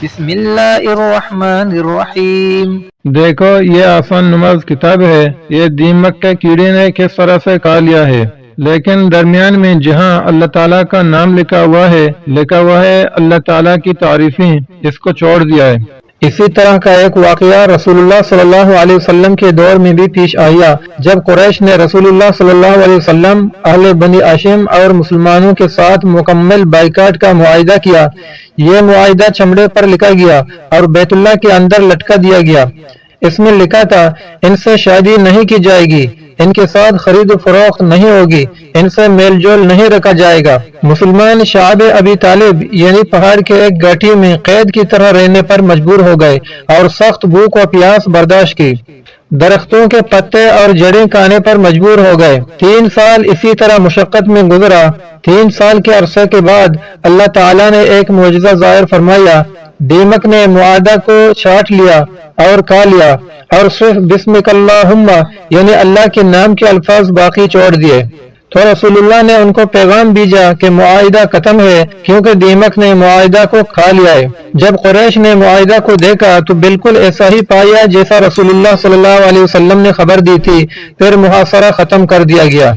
بسم اللہ الرحمن الرحیم۔ دیکھو یہ آسان نماز کتاب ہے، یہ دیمک کے کیڑے نے کس طرح سے کھا لیا ہے، لیکن درمیان میں جہاں اللہ تعالیٰ کا نام لکھا ہوا ہے اللہ تعالیٰ کی تعریفیں، اس کو چھوڑ دیا ہے۔ اسی طرح کا ایک واقعہ رسول اللہ صلی اللہ علیہ وسلم کے دور میں بھی پیش آیا، جب قریش نے رسول اللہ صلی اللہ علیہ وسلم، اہل بنی ہاشم اور مسلمانوں کے ساتھ مکمل بائیکاٹ کا معاہدہ کیا۔ یہ معاہدہ چمڑے پر لکھا گیا اور بیت اللہ کے اندر لٹکا دیا گیا۔ اس میں لکھا تھا، ان سے شادی نہیں کی جائے گی، ان کے ساتھ خرید و فروخت نہیں ہوگی، ان سے میل جول نہیں رکھا جائے گا۔ مسلمان شعب ابی طالب یعنی پہاڑ کے ایک گھاٹی میں قید کی طرح رہنے پر مجبور ہو گئے اور سخت بھوک و پیاس برداشت کی۔ درختوں کے پتے اور جڑیں کھانے پر مجبور ہو گئے۔ 3 سال اسی طرح مشقت میں گزرا۔ 3 سال کے عرصے کے بعد اللہ تعالیٰ نے ایک معجزہ ظاہر فرمایا۔ دیمک نے معاہدہ کو چاٹ لیا اور کھا لیا اور صرف بسمک اللہم یعنی اللہ کے نام کے الفاظ باقی چھوڑ دیے۔ تو رسول اللہ نے ان کو پیغام بھیجا کہ معاہدہ ختم ہے، کیونکہ دیمک نے معاہدہ کو کھا لیا ہے۔ جب قریش نے معاہدہ کو دیکھا تو بالکل ایسا ہی پایا جیسا رسول اللہ صلی اللہ علیہ وسلم نے خبر دی تھی، پھر محاصرہ ختم کر دیا گیا۔